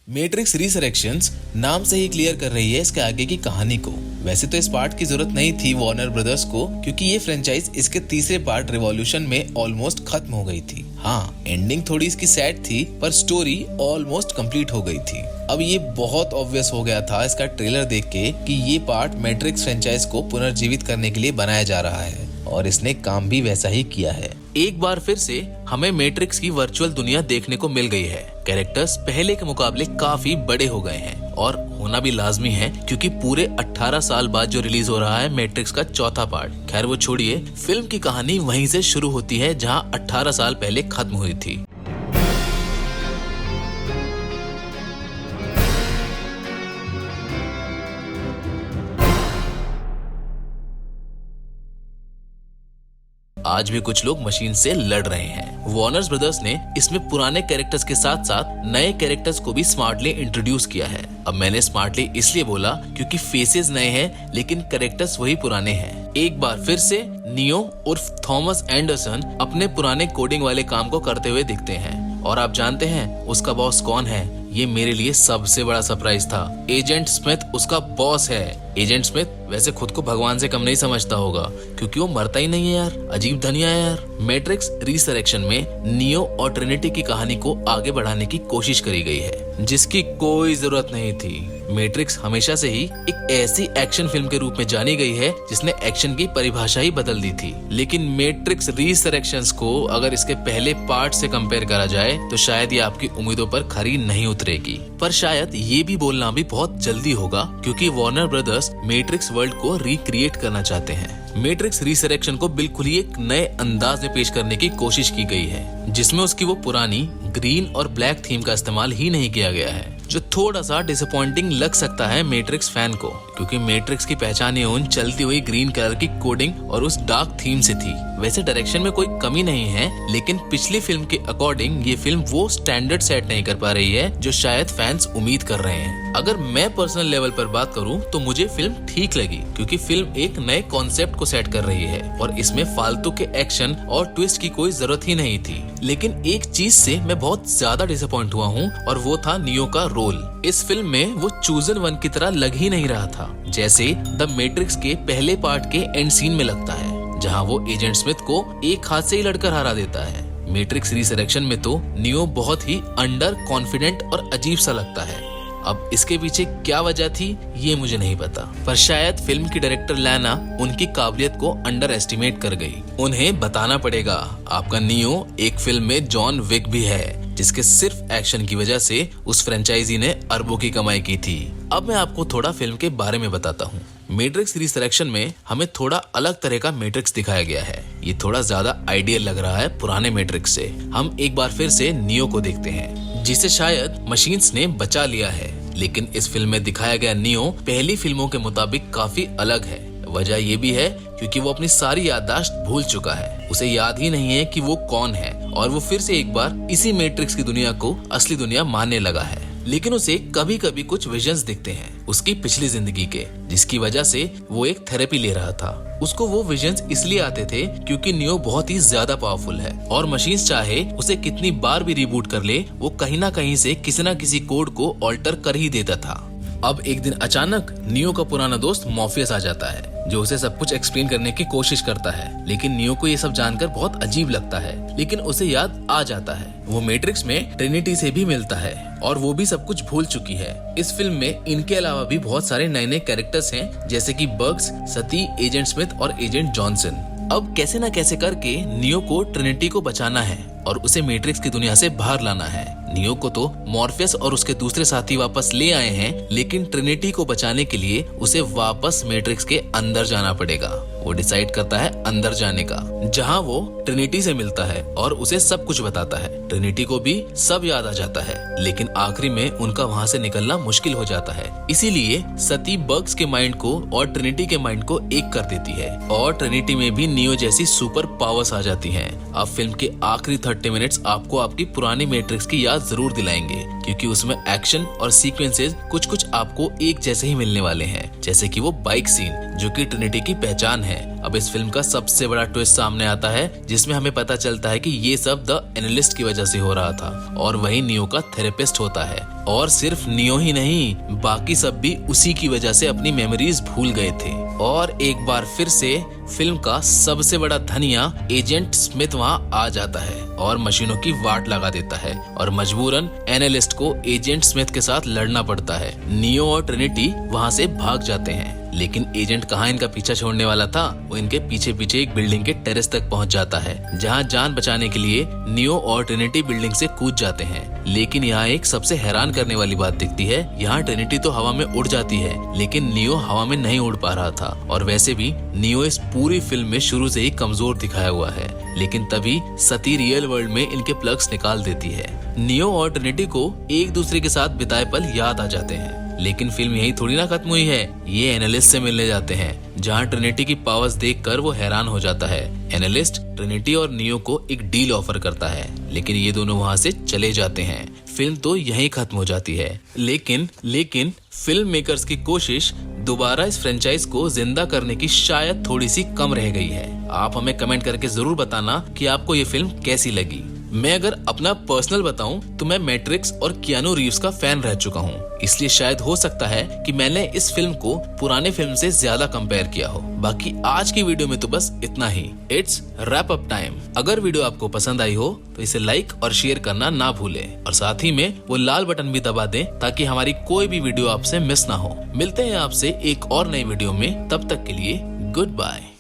Matrix रिसरेक्शंस नाम से ही clear कर रही है इसके आगे की कहानी को। वैसे तो इस पार्ट की जरूरत नहीं थी वार्नर ब्रदर्स को, क्योंकि ये फ्रेंचाइज इसके तीसरे पार्ट रिवॉल्यूशन में ऑलमोस्ट खत्म हो गई थी। हाँ, एंडिंग थोड़ी इसकी सैड थी, पर स्टोरी ऑलमोस्ट कंप्लीट हो गई थी। अब ये बहुत ऑब्वियस हो गया था इसका ट्रेलर देख के कि ये पार्ट मैट्रिक्स फ्रेंचाइज को पुनर्जीवित करने के लिए बनाया जा रहा है, और इसने काम भी वैसा ही किया है। एक बार फिर से हमें मैट्रिक्स की वर्चुअल दुनिया देखने को मिल गई है। कैरेक्टर्स पहले के मुकाबले काफी बड़े हो गए हैं, और होना भी लाजमी है, क्योंकि पूरे 18 साल बाद जो रिलीज हो रहा है मैट्रिक्स का चौथा पार्ट। खैर वो छोड़िए, फिल्म की कहानी वहीं से शुरू होती है जहां 18 साल पहले खत्म हुई थी। आज भी कुछ लोग मशीन से लड़ रहे हैं। वार्नर ब्रदर्स ने इसमें पुराने कैरेक्टर्स के साथ साथ नए कैरेक्टर्स को भी स्मार्टली इंट्रोड्यूस किया है। अब मैंने स्मार्टली इसलिए बोला क्योंकि फेसेस नए हैं लेकिन कैरेक्टर्स वही पुराने हैं। एक बार फिर से नियो उर्फ थॉमस एंडरसन अपने पुराने कोडिंग वाले काम को करते हुए दिखते हैं, और आप जानते हैं उसका बॉस कौन है? ये मेरे लिए सबसे बड़ा सरप्राइज था। एजेंट स्मिथ उसका बॉस है। एजेंट स्मिथ वैसे खुद को भगवान से कम नहीं समझता होगा, क्योंकि वो मरता ही नहीं है यार। अजीब धनिया है यार। मैट्रिक्स रिसरेक्शन में नियो और ट्रिनिटी की कहानी को आगे बढ़ाने की कोशिश करी गई है, जिसकी कोई जरूरत नहीं थी। मैट्रिक्स हमेशा से ही एक ऐसी एक्शन फिल्म के रूप में जानी गई है जिसने एक्शन की परिभाषा ही बदल दी थी। लेकिन मैट्रिक्स रिसरेक्शंस को अगर इसके पहले पार्ट से कंपेयर करा जाए तो शायद ये आपकी उम्मीदों पर खरी नहीं उतरेगी। पर शायद ये भी बोलना भी बहुत जल्दी होगा, क्योंकि वार्नर ब्रदर्स मैट्रिक्स वर्ल्ड को रिक्रिएट करना चाहते हैं। मैट्रिक्स रिसरेक्शन को बिल्कुल ही एक नए अंदाज में पेश करने की कोशिश की गई है, जिसमें उसकी वो पुरानी ग्रीन और ब्लैक थीम का इस्तेमाल ही नहीं किया गया है, जो थोड़ा सा डिसअपॉइंटिंग लग सकता है मैट्रिक्स फैन को, क्योंकि मैट्रिक्स की पहचान ही उन चलती हुई ग्रीन कलर की कोडिंग और उस डार्क थीम से थी। वैसे डायरेक्शन में कोई कमी नहीं है, लेकिन पिछली फिल्म के अकॉर्डिंग ये फिल्म वो स्टैंडर्ड सेट नहीं कर पा रही है जो शायद फैंस उम्मीद कर रहे हैं। अगर मैं पर्सनल लेवल पर बात करूं तो मुझे फिल्म ठीक लगी, क्योंकि फिल्म एक नए कॉन्सेप्ट को सेट कर रही है और इसमें फालतू के एक्शन और ट्विस्ट की कोई जरूरत ही नहीं थी। लेकिन एक चीज से मैं बहुत ज्यादा डिसअपॉइंट हुआ हूँ, और वो था नियो का रोल। इस फिल्म में वो चूजन वन की तरह लग ही नहीं रहा था, जैसे द मैट्रिक्स के पहले पार्ट के एंड सीन में लगता है, जहां वो एजेंट स्मिथ को एक हाथ से ही लड़कर हरा देता है। मैट्रिक्स रिसरेक्शन में तो नियो बहुत ही अंडर कॉन्फिडेंट और अजीब सा लगता है। अब इसके पीछे क्या वजह थी ये मुझे नहीं पता, पर शायद फिल्म की डायरेक्टर लैना उनकी काबिलियत को अंडर एस्टिमेट कर गई। उन्हें बताना पड़ेगा, आपका नियो एक फिल्म में जॉन विक भी है, जिसके सिर्फ एक्शन की वजह से उस फ्रेंचाइजी ने अरबों की कमाई की थी। अब मैं आपको थोड़ा फिल्म के बारे में बताता हूँ। मैट्रिक्स रिसरेक्शन में हमें थोड़ा अलग तरह का मैट्रिक्स दिखाया गया है। ये थोड़ा ज्यादा आइडियल लग रहा है पुराने मैट्रिक्स से। हम एक बार फिर से नियो को देखते हैं, जिसे शायद मशीन्स ने बचा लिया है। लेकिन इस फिल्म में दिखाया गया नियो पहली फिल्मों के मुताबिक काफी अलग है। वजह ये भी है क्योंकि वो अपनी सारी याददाश्त भूल चुका है। उसे याद ही नहीं है कि वो कौन है, और वो फिर से एक बार इसी मैट्रिक्स की दुनिया को असली दुनिया मानने लगा है। लेकिन उसे कभी कभी कुछ विजन्स दिखते हैं उसकी पिछली जिंदगी के, जिसकी वजह से वो एक थेरेपी ले रहा था। उसको वो विजन्स इसलिए आते थे क्योंकि नियो बहुत ही ज्यादा पावरफुल है, और मशीन्स चाहे उसे कितनी बार भी रिबूट कर ले, वो कहीं ना कहीं से किसी न किसी कोड को ऑल्टर कर ही देता था। अब एक दिन अचानक नियो का पुराना दोस्त मॉर्फियस आ जाता है, जो उसे सब कुछ एक्सप्लेन करने की कोशिश करता है। लेकिन नियो को ये सब जानकर बहुत अजीब लगता है, लेकिन उसे याद आ जाता है वो मैट्रिक्स में ट्रिनिटी से भी मिलता है, और वो भी सब कुछ भूल चुकी है। इस फिल्म में इनके अलावा भी बहुत सारे नए नए कैरेक्टर्स हैं, जैसे कि बग्स, सती, एजेंट स्मिथ और एजेंट जॉनसन। अब कैसे न कैसे करके नियो को ट्रिनिटी को बचाना है और उसे मैट्रिक्स की दुनिया से बाहर लाना है। नियो को तो मॉर्फियस और उसके दूसरे साथी वापस ले आए हैं, लेकिन ट्रिनिटी को बचाने के लिए उसे वापस मैट्रिक्स के अंदर जाना पड़ेगा। वो डिसाइड करता है अंदर जाने का, जहां वो ट्रिनिटी से मिलता है और उसे सब कुछ बताता है। ट्रिनिटी को भी सब याद आ जाता है, लेकिन आखिरी में उनका वहां से निकलना मुश्किल हो जाता है। इसीलिए सती बग्स के माइंड को और ट्रिनिटी के माइंड को एक कर देती है, और ट्रिनिटी में भी नियो जैसी सुपर पावर्स आ जाती हैं। अब फिल्म के आखिरी 30 मिनट्स आपको आपकी पुरानी मैट्रिक्स की याद जरूर दिलाएंगे, क्योंकि उसमें एक्शन और सीक्वेंसेस कुछ आपको एक जैसे ही मिलने वाले हैं, जैसे कि वो बाइक सीन जो कि ट्रिनिटी की पहचान है। अब इस फिल्म का सबसे बड़ा ट्विस्ट सामने आता है, जिसमें हमें पता चलता है कि ये सब द एनालिस्ट की वजह से हो रहा था और वही नियो का थेरेपिस्ट होता है। और सिर्फ नियो ही नहीं, बाकी सब भी उसी की वजह से अपनी मेमोरीज भूल गए थे। और एक बार फिर से फिल्म का सबसे बड़ा धनिया एजेंट स्मिथ वहां आ जाता है और मशीनों की वाट लगा देता है और मजबूरन एनालिस्ट को एजेंट स्मिथ के साथ लड़ना पड़ता है। नियो और ट्रिनिटी वहां से भाग जाते हैं, लेकिन एजेंट कहाँ इनका पीछा छोड़ने वाला था, वो इनके पीछे पीछे एक बिल्डिंग के टेरेस तक पहुंच जाता है, जहां जान बचाने के लिए नियो और ट्रिनिटी बिल्डिंग से कूद जाते हैं। लेकिन यहाँ एक सबसे हैरान करने वाली बात दिखती है। यहाँ ट्रिनिटी तो हवा में उड़ जाती है, लेकिन नियो हवा में नहीं उड़ पा रहा था। और वैसे भी नियो इस पूरी फिल्म में शुरू से ही कमजोर दिखाया हुआ है, लेकिन तभी सती रियल वर्ल्ड में इनके प्लग्स निकाल देती है। नियो और ट्रिनिटी को एक दूसरे के साथ बिताए पल याद आ जाते हैं। लेकिन फिल्म यही थोड़ी ना खत्म हुई है, ये एनालिस्ट से मिलने जाते हैं, जहाँ ट्रिनिटी की पावर्स देखकर वो हैरान हो जाता है। एनालिस्ट ट्रिनिटी और नियो को एक डील ऑफर करता है, लेकिन ये दोनों वहाँ से चले जाते हैं। फिल्म तो यहीं खत्म हो जाती है। लेकिन फिल्म मेकर्स की कोशिश दोबारा इस फ्रेंचाइज को जिंदा करने की शायद थोड़ी सी कम रह गई है। आप हमें कमेंट करके जरूर बताना कि आपको ये फिल्म कैसी लगी। मैं अगर अपना पर्सनल बताऊं तो मैं मैट्रिक्स और कियानो रीव्स का फैन रह चुका हूं, इसलिए शायद हो सकता है कि मैंने इस फिल्म को पुराने फिल्म से ज्यादा कंपेयर किया हो। बाकी आज की वीडियो में तो बस इतना ही। It's wrap up time. अगर वीडियो आपको पसंद आई हो तो इसे लाइक और शेयर करना ना भूलें, और साथ ही में वो लाल बटन भी दबा दें ताकि हमारी कोई भी वीडियो आपसे मिस ना हो। मिलते हैं आपसे एक और नई वीडियो में, तब तक के लिए गुड बाय।